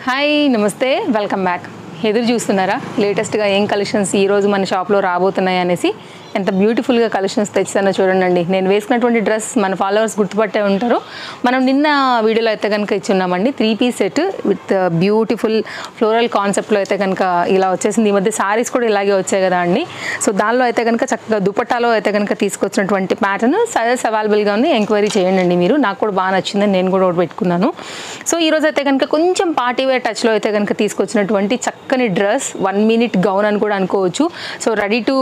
Hi నమస్తే welcome back. ఎదురు చూస్తున్నారా లేటెస్ట్గా ఏం కలెక్షన్స్ ఈరోజు మన షాప్లో రాబోతున్నాయి అనేసి? ఎంత బ్యూటిఫుల్గా కలెక్షన్స్ తెచ్చానో చూడండి. నేను వేసుకున్నటువంటి డ్రెస్ మన ఫాలోవర్స్ గుర్తుపట్టే ఉంటారు. మనం నిన్న వీడియోలో అయితే కనుక ఇచ్చున్నామండి 3 piece set with beautiful floral కాన్సెప్ట్లో అయితే కనుక ఇలా వచ్చేసింది. ఈ మధ్య సారీస్ కూడా ఇలాగే వచ్చాయి కదా అండి. సో దానిలో అయితే కనుక చక్కగా దుపట్టాలో అయితే కనుక తీసుకొచ్చినటువంటి ప్యాటర్న్ సైజెస్ అవైలబుల్గా ఉంది. ఎంక్వైరీ చేయండి మీరు. నాకు కూడా బాగా నచ్చిందని నేను కూడా ఒకటి పెట్టుకున్నాను. సో ఈరోజు అయితే కనుక కొంచెం పార్టీ వేర్ టచ్లో అయితే కనుక తీసుకొచ్చినటువంటి చక్కని డ్రెస్ 1 మినిట్ గౌన్ అని కూడా అనుకోవచ్చు. సో రెడీ టు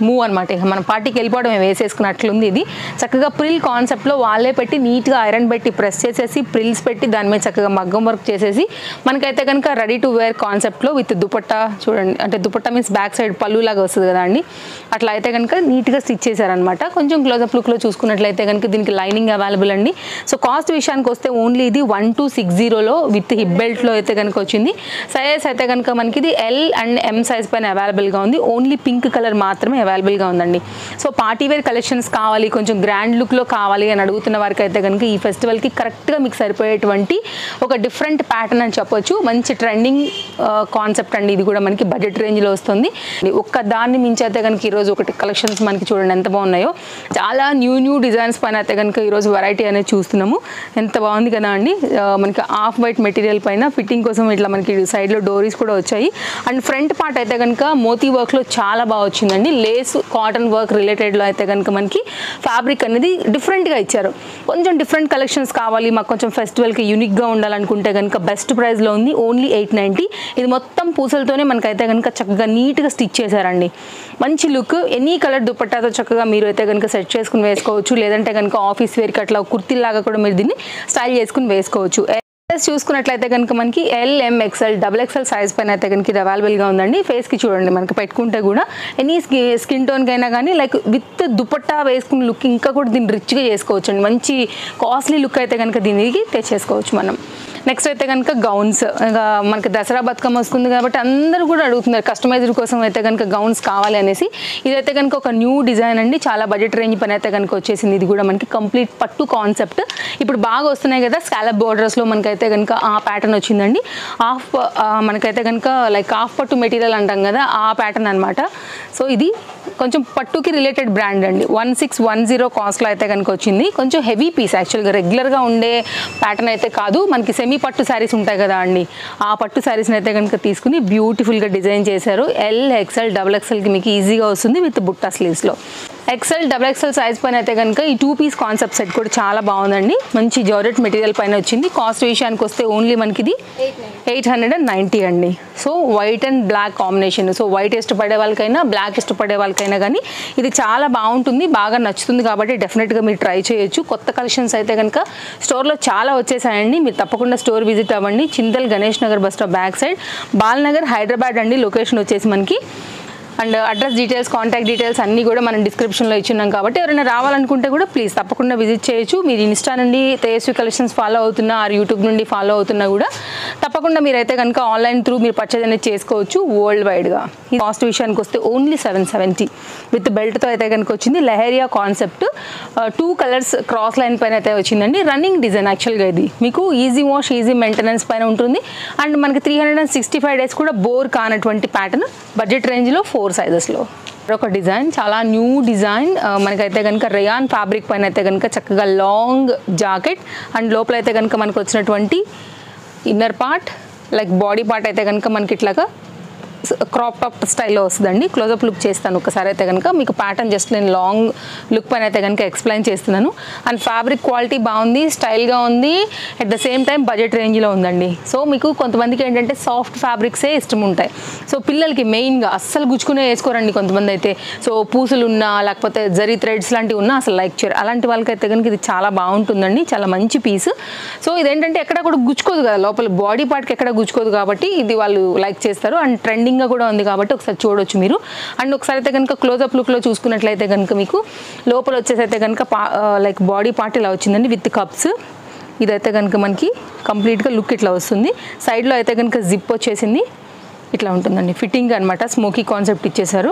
మూవ్ అనమాట. మనం పార్టీకి వెళ్ళిపోవడమే వేసేసుకున్నట్లుంది. ఇది చక్కగా ప్రిల్ కాన్సెప్ట్లో వాళ్ళే పెట్టి నీట్గా ఐరన్ పెట్టి ప్రెస్ చేసేసి ప్రిల్స్ పెట్టి దాని మీద చక్కగా మగ్గం వర్క్ చేసేసి మనకైతే కనుక రెడీ టు వేర్ కాన్సెప్ట్లో విత్ దుపట్టా చూడండి. అంటే దుపట్టా మీన్స్ బ్యాక్ సైడ్ పళ్ళు లాగా వస్తుంది కదా అండి. అట్లా అయితే కనుక నీట్గా స్టిచ్ చేశారనమాట. కొంచెం క్లోజప్ లుక్లో చూసుకున్నట్లయితే కనుక దీనికి లైనింగ్ అవైలబుల్ అండి. సో కాస్ట్ విషయానికి వస్తే ఓన్లీ ఇది 1260లో విత్ హిప్ బెల్ట్లో అయితే కనుక వచ్చింది. సైజెస్ అయితే కనుక మనకి ఇది ఎల్ అండ్ ఎం సైజ్ పైన అవైలబుల్గా ఉంది. ఓన్లీ పింక్ కలర్ మాత్రమే అవైలబుల్గా ఉందండి. సో పార్టీ వేర్ కలెక్షన్స్ కావాలి, కొంచెం గ్రాండ్ లుక్లో కావాలి అని అడుగుతున్న వారికి అయితే కనుక ఈ ఫెస్టివల్కి కరెక్ట్గా మీకు సరిపోయేటువంటి ఒక డిఫరెంట్ ప్యాటర్న్ అని చెప్పొచ్చు. మంచి ట్రెండింగ్ కాన్సెప్ట్ అండి. ఇది కూడా మనకి బడ్జెట్ రేంజ్లో వస్తుంది. ఒక్క దాన్ని మించి అయితే కనుక ఈరోజు ఒకటి కలెక్షన్స్ మనకి చూడండి ఎంత బాగున్నాయో. చాలా న్యూ డిజైన్స్ పైన అయితే కనుక ఈరోజు వెరైటీ అనేది చూస్తున్నాము. ఎంత బాగుంది కదా అండి. మనకి ఆఫ్ వైట్ మెటీరియల్ పైన ఫిట్టింగ్ కోసం ఇట్లా మనకి సైడ్లో డోరీస్ కూడా వచ్చాయి. అండ్ ఫ్రంట్ పార్ట్ అయితే కనుక మోతీ వర్క్లో చాలా బాగా వచ్చిందండి. లేస్ కాటన్ వర్క్ రిలేటెడ్లో అయితే కనుక మనకి ఫ్యాబ్రిక్ అనేది డిఫరెంట్గా ఇచ్చారు. కొంచెం డిఫరెంట్ కలెక్షన్స్ కావాలి మాకు, కొంచెం ఫెస్టివల్కి యూనిక్గా ఉండాలనుకుంటే కనుక బెస్ట్ ప్రైస్లో ఉంది. ఓన్లీ 890. ఇది మొత్తం పూసలతోనే మనకైతే కనుక చక్కగా నీట్గా స్టిచ్ చేశారండి. మంచి లుక్. ఎనీ కలర్ దుపట్టాతో చక్కగా మీరు అయితే కనుక సెట్ చేసుకుని వేసుకోవచ్చు. లేదంటే కనుక ఆఫీస్ వేర్కి అట్లా కుర్తీలాగా కూడా మీరు దీన్ని స్టైల్ చేసుకుని వేసుకోవచ్చు. చూసుకున్నట్లయితే కనుక మనకి ఎల్ఎం ఎక్స్ఎల్ XXL సైజ్ పైన అయితే కనుక ఇది అవైలబుల్గా ఉందండి. ఫేస్కి చూడండి మనకి పెట్టుకుంటే కూడా ఎనీ స్కిన్ టోన్కి అయినా కానీ లైక్ విత్ దుపట్టా వేసుకున్న లుక్ ఇంకా కూడా దీన్ని రిచ్గా చేసుకోవచ్చు అండి. మంచి కాస్ట్లీ లుక్ అయితే కనుక దీనికి తెచ్చేసుకోవచ్చు మనం. నెక్స్ట్ అయితే కనుక గౌన్స్. మనకి దసరా బతుకమ్మ వస్తుంది కాబట్టి అందరూ కూడా అడుగుతున్నారు కస్టమైజ్డ్ కోసం అయితే కనుక గౌన్స్ కావాలి అనేసి. ఇదైతే కనుక ఒక న్యూ డిజైన్ అండి. చాలా బడ్జెట్ రేంజ్ పైన అయితే కనుక వచ్చేసింది. ఇది కూడా మనకి కంప్లీట్ పట్టు కాన్సెప్ట్. ఇప్పుడు బాగా వస్తున్నాయి కదా స్కాలప్ బోర్డర్స్లో మనకైతే కనుక ఆ ప్యాటర్న్ వచ్చిందండి. మనకైతే కనుక లైక్ హాఫ్ పట్టు మెటీరియల్ అంటాం కదా ఆ ప్యాటర్న్ అనమాట. సో ఇది కొంచెం పట్టుకి రిలేటెడ్ బ్రాండ్ అండి. 1610 కాస్ట్లో అయితే కనుక వచ్చింది. కొంచెం హెవీ పీస్ యాక్చువల్గా రెగ్యులర్గా ఉండే ప్యాటర్న్ అయితే కాదు. మనకి సెమీ పట్టు శారీస్ ఉంటాయి కదా అండి, ఆ పట్టు శారీస్ని అయితే కనుక తీసుకుని బ్యూటిఫుల్గా డిజైన్ చేశారు. XL XXLకి మీకు ఈజీగా వస్తుంది విత్ బుట్టా స్లీవ్స్లో. XXL సైజ్ పైన అయితే కనుక ఈ 2 పీస్ కాన్సెప్ట్ సెట్ కూడా చాలా బాగుందండి. మంచి జార్జెట్ మెటీరియల్ పైన వచ్చింది. కాస్ట్ విషయానికి వస్తే ఓన్లీ మనకి ఇది 890 అండి. So white and black combination. So white ఇష్టపడే వాళ్ళకైనా బ్లాక్ ఇష్టపడే వాళ్ళకైనా కానీ ఇది చాలా బాగుంటుంది, బాగా నచ్చుతుంది. కాబట్టి డెఫినెట్గా మీరు ట్రై చేయొచ్చు. కొత్త కలెక్షన్స్ అయితే కనుక స్టోర్లో చాలా వచ్చేసాయండి. మీరు తప్పకుండా స్టోర్ విజిట్ అవ్వండి. Chintal Ganesh Nagar bus stop back side, Balnagar Hyderabad అండి లొకేషన్ వచ్చేసి మనకి. And address details, contact details అన్నీ కూడా మనం డిస్క్రిప్షన్లో ఇచ్చున్నాం కాబట్టి ఎవరైనా రావాలనుకుంటే కూడా ప్లీజ్ తప్పకుండా విజిట్ చేయొచ్చు. మీరు ఇన్స్టా నుండి తేజస్వి కలెక్షన్స్ ఫాలో అవుతున్నా ఆర్ యూట్యూబ్ నుండి ఫాలో అవుతున్నా కూడా తప్పకుండా మీరైతే కనుక ఆన్లైన్ త్రూ మీరు పర్చేజ్ అనేది చేసుకోవచ్చు వరల్డ్ వైడ్గా. ఈ కాస్ట్ విషయానికి వస్తే ఓన్లీ 770 విత్ బెల్ట్తో అయితే కనుక వచ్చింది. Leheriya concept 2 colours cross line పైన అయితే వచ్చిందండి. రన్నింగ్ డిజైన్ యాక్చువల్గా ఇది మీకు ఈజీ వాష్ ఈజీ మెయింటెనెన్స్ పైన ఉంటుంది. అండ్ మనకి 365 డేస్ కూడా బోర్ కానటువంటి ప్యాటర్న్ బడ్జెట్ రేంజ్లో 4 సైజెస్లో. ఒక డిజైన్ చాలా న్యూ డిజైన్. మనకైతే కనుక రేయాన్ ఫ్యాబ్రిక్ పైన అయితే కనుక చక్కగా లాంగ్ జాకెట్ అండ్ లోపల అయితే కనుక మనకు వచ్చినటువంటి inner part like body part అయితే కనుక మనకి ఇట్లాగా క్రాప్ టాప్ స్టైల్లో వస్తుందండి. క్లోజప్ లుక్ చేస్తాను ఒకసారి అయితే కనుక మీకు ప్యాటర్న్ జస్ట్ నేను లాంగ్ లుక్ పైన అయితే కనుక ఎక్స్ప్లెయిన్ చేస్తున్నాను. అండ్ ఫ్యాబ్రిక్ క్వాలిటీ బాగుంది, స్టైల్గా ఉంది, at the same time budget రేంజ్లో ఉందండి. సో మీకు కొంతమందికి ఏంటంటే సాఫ్ట్ ఫ్యాబ్రిక్సే ఇష్టం ఉంటాయి. సో పిల్లలకి మెయిన్గా అస్సలు గుచ్చుకునే వేసుకోరండి కొంతమంది అయితే. సో పూసలు ఉన్నా లేకపోతే జరీ థ్రెడ్స్ లాంటివి ఉన్నా అసలు లైక్ చేయరు. అలాంటి వాళ్ళకైతే కనుక ఇది చాలా బాగుంటుందండి. చాలా మంచి పీస్. సో ఇదేంటంటే ఎక్కడ కూడా గుచ్చుకోదు కదా, లోపల బాడీ పార్ట్కి ఎక్కడ గుచ్చుకోదు కాబట్టి ఇది వాళ్ళు లైక్ చేస్తారు. అండ్ ట్రెండింగ్ కూడా ఉంది కాబట్టి ఒకసారి చూడొచ్చు మీరు. అండ్ ఒకసారి అయితే కనుక క్లోజప్ లుక్లో చూసుకున్నట్లయితే కనుక మీకు లోపల వచ్చేసి అయితే కనుక లైక్ బాడీ పార్ట్ ఇలా వచ్చిందండి విత్ కప్స్. ఇదైతే కనుక మనకి కంప్లీట్గా లుక్ ఇట్లా వస్తుంది. సైడ్లో అయితే కనుక జిప్ వచ్చేసింది. ఇట్లా ఉంటుందండి ఫిట్టింగ్ అనమాట, స్మోకీ కాన్సెప్ట్ ఇచ్చేసారు.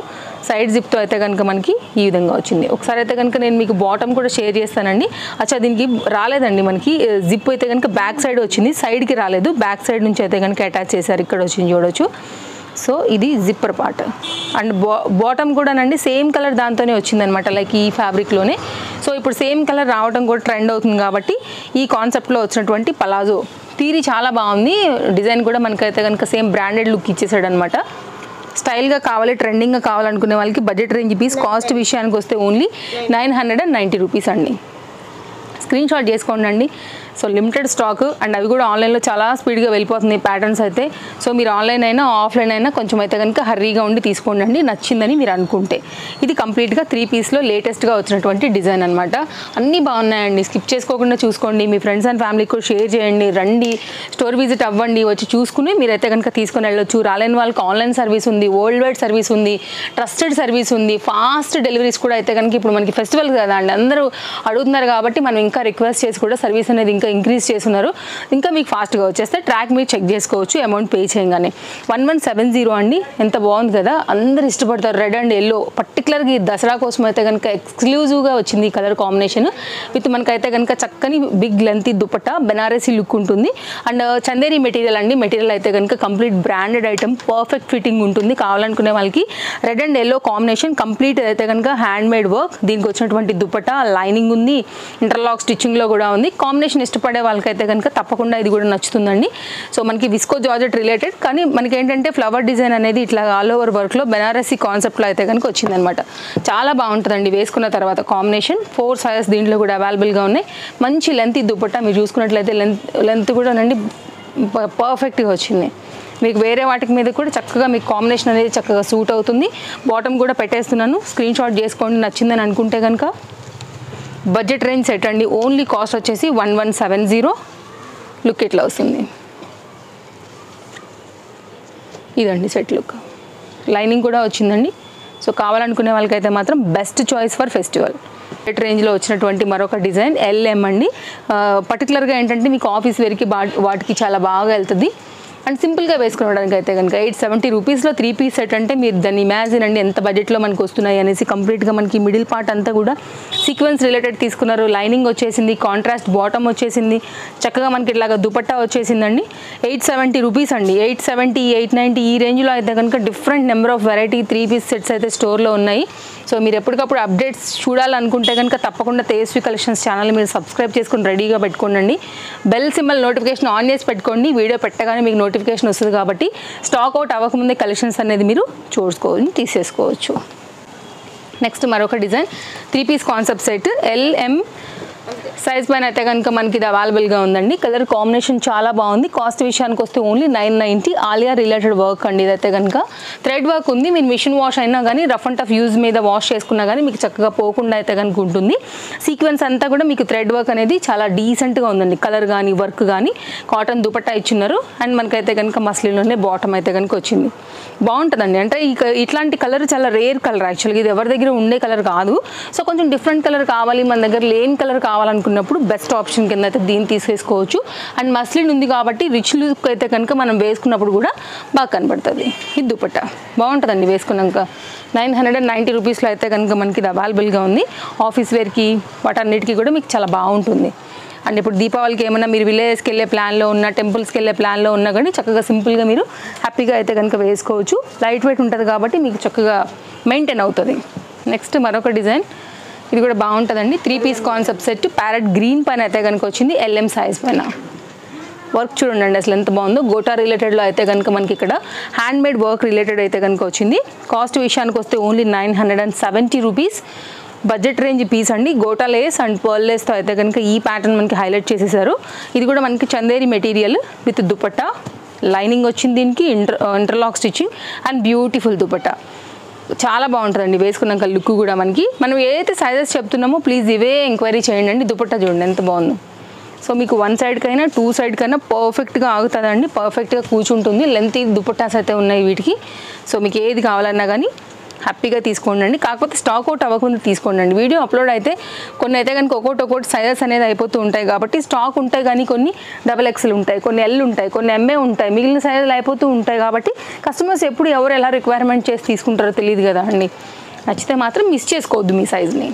సైడ్ జిప్తో అయితే కనుక మనకి ఈ విధంగా వచ్చింది. ఒకసారి అయితే కనుక నేను మీకు బాటమ్ కూడా షేర్ చేస్తానండి. అచ్చా దీనికి రాలేదండి మనకి జిప్ అయితే కనుక బ్యాక్ సైడ్ వచ్చింది, సైడ్కి రాలేదు, బ్యాక్ సైడ్ నుంచి అయితే కనుక అటాచ్ చేశారు, ఇక్కడ వచ్చింది చూడొచ్చు. సో ఇది జిప్పర్ పార్ట్. అండ్ బాటమ్ కూడానండి సేమ్ కలర్ దాంతోనే వచ్చిందనమాట, లైక్ ఈ ఫ్యాబ్రిక్లోనే. సో ఇప్పుడు సేమ్ కలర్ రావడం కూడా ట్రెండ్ అవుతుంది కాబట్టి ఈ కాన్సెప్ట్లో వచ్చినటువంటి పలాజో తీరి చాలా బాగుంది. డిజైన్ కూడా మనకైతే కనుక సేమ్ బ్రాండెడ్ లుక్ ఇచ్చేసాడు అనమాట. స్టైల్గా కావాలి, ట్రెండింగ్గా కావాలనుకునే వాళ్ళకి బడ్జెట్ రేంజ్ పీస్. కాస్ట్ విషయానికి వస్తే ఓన్లీ 990 రూపీస్ అండి. స్క్రీన్ షాట్ చేసుకోండి అండి. సో లిమిటెడ్ స్టాక్ అండ్ అవి కూడా ఆన్లైన్లో చాలా స్పీడ్గా వెళ్ళిపోతుంది ప్యాటర్న్స్ అయితే. సో మీరు ఆన్లైన్ అయినా ఆఫ్లైన్ అయినా కొంచెం అయితే కనుక హర్రీగా ఉండి తీసుకోండి అండి, నచ్చిందని మీరు అనుకుంటే. ఇది కంప్లీట్గా 3 పీస్లో లేటెస్ట్గా వచ్చినటువంటి డిజైన్ అనమాట. అన్నీ బాగున్నాయండి, స్కిప్ చేసుకోకుండా చూసుకోండి. మీ ఫ్రెండ్స్ అండ్ ఫ్యామిలీకి కూడా షేర్ చేయండి. రండి, స్టోర్ విజిట్ అవ్వండి, వచ్చి చూసుకుని మీరైతే కనుక తీసుకొని వెళ్ళొచ్చు. రాలేని వాళ్ళకి ఆన్లైన్ సర్వీస్ ఉంది, వరల్డ్ వైడ్ సర్వీస్ ఉంది, ట్రస్టెడ్ సర్వీస్ ఉంది, ఫాస్ట్ డెలివరీస్ కూడా అయితే కనుక ఇప్పుడు మనకి ఫెస్టివల్ కదా అండి, అందరూ అడుగుతున్నారు కాబట్టి మనం ఇంకా రిక్వెస్ట్ చేసి కూడా సర్వీస్ అనేది ఇంకా ఇంక్రీజ్ చేస్తున్నారు. ఇంకా మీకు ఫాస్ట్గా వచ్చేస్తే ట్రాక్ మీరు చెక్ చేసుకోవచ్చు అమౌంట్ పే చేయగానే. 1170 అండి, ఎంత బాగుంది కదా, అందరు ఇష్టపడతారు. రెడ్ అండ్ ఎల్లో పర్టికులర్గా ఈ దసరా కోసం అయితే కనుక ఎక్స్క్లూజివ్గా వచ్చింది ఈ కలర్ కాంబినేషన్. విత్ మనకైతే కనుక చక్కని big lengthy dupatta, Banarasi look ఉంటుంది. అండ్ చందేరి మెటీరియల్ అండి, మెటీరియల్ అయితే కనుక complete branded item, perfect fitting ఉంటుంది. కావాలనుకునే వాళ్ళకి red and yellow combination complete అయితే కనుక హ్యాండ్ మేడ్ వర్క్. దీనికి వచ్చినటువంటి దుపట్టా లైనింగ్ ఉంది, ఇంటర్లాక్ స్టిచ్చింగ్లో కూడా ఉంది. కాంబినేషన్ ఇష్టపడే వాళ్ళకైతే కనుక తప్పకుండా ఇది కూడా నచ్చుతుందండి. సో మనకి విస్కో జార్జెట్ రిలేటెడ్, కానీ మనకి ఏంటంటే ఫ్లవర్ డిజైన్ అనేది ఇట్లా ఆల్ ఓవర్ వర్క్లో బెనారసీ కాన్సెప్ట్లో అయితే కనుక వచ్చిందనమాట. చాలా బాగుంటుందండి వేసుకున్న తర్వాత కాంబినేషన్. 4 సైజెస్ దీంట్లో కూడా అవైలబుల్గా ఉన్నాయి. మంచి లెంత్ దుపట్టా మీరు చూసుకున్నట్లయితే లెంత్ కూడా అండి పర్ఫెక్ట్గా వచ్చింది. మీకు వేరే వాటికి మీద కూడా చక్కగా మీకు కాంబినేషన్ అనేది చక్కగా సూట్ అవుతుంది. బాటమ్ కూడా పెట్టేస్తున్నాను, స్క్రీన్ షాట్ చేసుకోండి నచ్చిందని అనుకుంటే కనుక. బడ్జెట్ రేంజ్ సెట్ అండి, ఓన్లీ కాస్ట్ వచ్చేసి 1170. లుక్ ఇట్లా వస్తుంది, ఇదండి సెట్ లుక్. లైనింగ్ కూడా వచ్చిందండి. సో కావాలనుకునే వాళ్ళకైతే మాత్రం best choice for festival. Budget రేంజ్లో వచ్చినటువంటి మరొక డిజైన్ LM అండి. పర్టికులర్గా ఏంటంటే మీకు ఆఫీస్ వేర్కి వాటికి చాలా బాగా వెళ్తుంది. అండ్ సింపుల్గా వేసుకోవడానికి అయితే కనుక 870 రూపీస్లో 3 పీస్ సెట్ అంటే మీరు దాన్ని ఇమాజిన్ అండి ఎంత బడ్జెట్లో మనకు వస్తున్నాయి అనేసి. కంప్లీట్గా మనకి మిడిల్ పార్ట్ అంతా కూడా సీక్వెన్స్ రిలేటెడ్ తీసుకున్నారు. లైనింగ్ వచ్చేసింది, కాంట్రాస్ట్ బాటమ్ వచ్చేసింది, చక్కగా మనకి ఇట్లాగా దుపట్టా వచ్చేసిందండి. 870 రూపీస్ అండి. 870, 890 ఈ రేంజ్లో అయితే కనుక different number of variety 3 piece sets అయితే స్టోర్లో ఉన్నాయి. సో మీరు ఎప్పటికప్పుడు అప్డేట్స్ చూడాలనుకుంటే కనుక తప్పకుండా తేజస్వి కలెక్షన్స్ ఛానల్ మీరు సబ్స్క్రైబ్ చేసుకుని రెడీగా పెట్టుకోండి. బెల్ సింబల్ నోటిఫికేషన్ ఆన్ చేసి పెట్టుకోండి. వీడియో పెట్టగానే మీకు నోటిఫికేషన్ వస్తుంది కాబట్టి స్టాక్ అవుట్ అవ్వకముందే కలెక్షన్స్ అనేది మీరు చూసుకోవచ్చు, తీసేసుకోవచ్చు. నెక్స్ట్ మరొక design 3 piece concept set LM size పైన అయితే కనుక మనకి ఇది అవైలబుల్గా ఉందండి. కలర్ కాంబినేషన్ చాలా బాగుంది. కాస్ట్ విషయానికి వస్తే ఓన్లీ 990. ఆలియా రిలేటెడ్ వర్క్ అండి. ఇదైతే కనుక థ్రెడ్ వర్క్ ఉంది. మీరు మిషన్ వాష్ అయినా కానీ రఫ్ అండ్ టఫ్ యూజ్ మీద వాష్ చేసుకున్నా కానీ మీకు చక్కగా పోకుండా అయితే కనుక ఉంటుంది. సీక్వెన్స్ అంతా కూడా మీకు థ్రెడ్ వర్క్ అనేది చాలా డీసెంట్గా ఉందండి. కలర్ కానీ వర్క్ కానీ కాటన్ దుపట్టా ఇచ్చినారు. అండ్ మనకైతే కనుక మస్లిన్లోనే బాటమ్ అయితే కనుక వచ్చింది. బాగుంటుందండి. అంటే ఇట్లాంటి కలర్ చాలా రేర్ కలర్ యాక్చువల్గా, ఇది ఎవరి దగ్గర ఉండే కలర్ కాదు. సో కొంచెం డిఫరెంట్ కలర్ కావాలి, మన దగ్గర లేని కలర్ కావాలనుకున్నప్పుడు బెస్ట్ ఆప్షన్ కింద అయితే దీన్ని తీసేసుకోవచ్చు. అండ్ మస్లిన్ ఉంది కాబట్టి రిచ్ లుక్ అయితే కనుక మనం వేసుకున్నప్పుడు కూడా బాగా కనబడుతుంది. ఇది దుపట్టా బాగుంటుందండి వేసుకున్నాక. 990 రూపీస్లో అయితే కనుక మనకి ఇది అవైలబుల్గా ఉంది. ఆఫీస్ వేర్కి వాటన్నిటికీ కూడా మీకు చాలా బాగుంటుంది. అండ్ ఇప్పుడు దీపావళికి ఏమన్నా మీరు విలేజ్కి వెళ్ళే ప్లాన్లో ఉన్న, టెంపుల్స్కి వెళ్ళే ప్లాన్లో ఉన్నా కానీ చక్కగా సింపుల్గా మీరు హ్యాపీగా అయితే కనుక వేసుకోవచ్చు. లైట్ వెయిట్ ఉంటుంది కాబట్టి మీకు చక్కగా మెయింటైన్ అవుతుంది. నెక్స్ట్ మరొక డిజైన్, ఇది కూడా బాగుంటుందండి. 3 piece concept set parrot green పైన అయితే కనుక వచ్చింది. LM సైజ్ పైన వర్క్ చూడండి అసలు ఎంత బాగుందో. గోటా రిలేటెడ్లో అయితే కనుక మనకి ఇక్కడ హ్యాండ్ మేడ్ వర్క్ రిలేటెడ్ అయితే కనుక వచ్చింది. కాస్ట్ విషయానికి వస్తే only 970 rupees. Budget range piece అండి. గోటా లేస్ అండ్ పర్ల్ లేస్తో అయితే కనుక ఈ ప్యాటర్న్ మనకి హైలైట్ చేసేసారు. ఇది కూడా మనకి Chanderi material with dupatta, lining వచ్చింది దీనికి, interlock stitching and beautiful dupatta. చాలా బాగుంటుందండి వేసుకున్నాక లుక్ కూడా మనకి. మనం ఏదైతే సైజెస్ చెప్తున్నామో ప్లీజ్ ఇవే ఎంక్వైరీ చేయండి. దుపట్టా చూడండి ఎంత బాగుందో. సో మీకు 1 సైడ్కైనా 2 సైడ్కైనా పర్ఫెక్ట్గా ఆగుతుందండి, పర్ఫెక్ట్గా కూర్చుంటుంది. లెంత్ దుపట్టాస్ అయితే ఉన్నాయి వీటికి. సో మీకు ఏది కావాలన్నా కానీ హ్యాపీగా తీసుకోండి. కాకపోతే స్టాక్ అవుట్ అవ్వకుండా తీసుకోండి. వీడియో అప్లోడ్ అయితే కొన్ని అయితే కనుక ఒక్కొక్కటి సైజెస్ అనేది అయిపోతూ ఉంటాయి కాబట్టి స్టాక్ ఉంటాయి, కానీ కొన్ని XXL ఉంటాయి, కొన్ని L ఉంటాయి, కొన్ని MA ఉంటాయి, మిగిలిన సైజులు అయిపోతూ ఉంటాయి. కాబట్టి కస్టమర్స్ ఎప్పుడు ఎవరు ఎలా రిక్వైర్మెంట్ చేసి తీసుకుంటారో తెలియదు కదా అండి. నచ్చితే మాత్రం మిస్ చేసుకోవద్దు మీ సైజ్ని.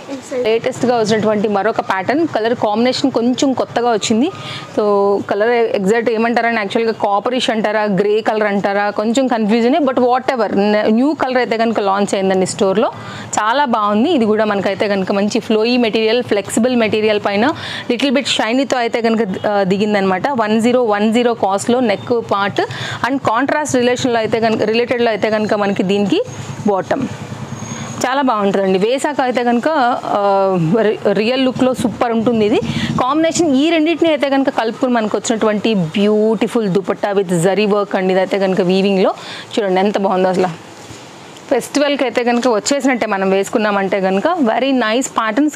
లేటెస్ట్గా వచ్చినటువంటి మరొక ప్యాటర్న్, కలర్ కాంబినేషన్ కొంచెం కొత్తగా వచ్చింది. సో కలర్ ఎగ్జాక్ట్ ఏమంటారని యాక్చువల్గా కాపరిష్ అంటారా, గ్రే కలర్ అంటారా, కొంచెం కన్ఫ్యూజనే. But whatever, new colour అయితే కనుక లాంచ్ అయిందండి స్టోర్లో, చాలా బాగుంది. ఇది కూడా మనకైతే కనుక మంచి ఫ్లోయీ మెటీరియల్, ఫ్లెక్సిబుల్ మెటీరియల్ పైన లిటిల్ బిట్ షైనీతో అయితే కనుక దిగిందనమాట. 1010 కాస్ట్లో నెక్ పార్ట్ అండ్ కాంట్రాస్ట్ రిలేటెడ్లో అయితే కనుక మనకి దీనికి బాటమ్ చాలా బాగుంటుందండి. వేసాక అయితే కనుక రియల్ లుక్లో సూపర్ ఉంటుంది. ఇది కాంబినేషన్ ఈ రెండింటిని అయితే కనుక కలుపుకుని మనకు వచ్చినటువంటి beautiful dupatta with zari work అండి. ఇది అయితే కనుక వీవింగ్లో చూడండి ఎంత బాగుందో అసలు. ఫెస్టివల్కి అయితే కనుక వచ్చేసినట్టే మనం వేసుకున్నామంటే కనుక వెరీ నైస్ ప్యాటర్న్.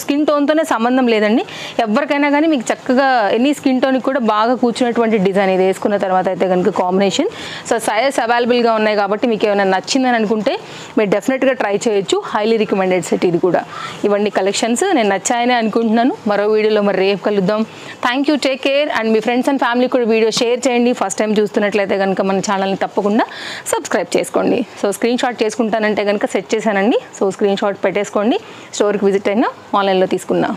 స్కిన్ టోన్తోనే సంబంధం లేదండి, ఎవరికైనా కానీ మీకు చక్కగా ఎనీ స్కిన్ టోన్కి కూడా బాగా కూర్చున్నటువంటి డిజైన్ ఇది వేసుకున్న తర్వాత అయితే కనుక కాంబినేషన్. సో సైజెస్ అవైలబుల్గా ఉన్నాయి కాబట్టి మీకు ఏమైనా నచ్చిందని అనుకుంటే మీరు డెఫినెట్గా ట్రై చేయొచ్చు. హైలీ రికమెండెడ్ సెట్ ఇది కూడా. ఇవన్నీ కలెక్షన్స్ నేను నచ్చాయని అనుకుంటున్నాను. మరో వీడియోలో మరి రేపు కలుద్దాం. Thank you, take care. And me friends and family కూడా వీడియో షేర్ చేయండి. ఫస్ట్ టైం చూస్తున్నట్లయితే కనుక మన ఛానల్ని తప్పకుండా సబ్స్క్రైబ్ చేసుకోండి. సో స్క్రీన్ షాట్ చేసుకుంటానంటే కనుక సెట్ చేశానండి. సో స్క్రీన్ షాట్ పెట్టేసుకోండి. స్టోర్కి విజిట్ అయినా ఆన్లైన్లో తీసుకున్నా.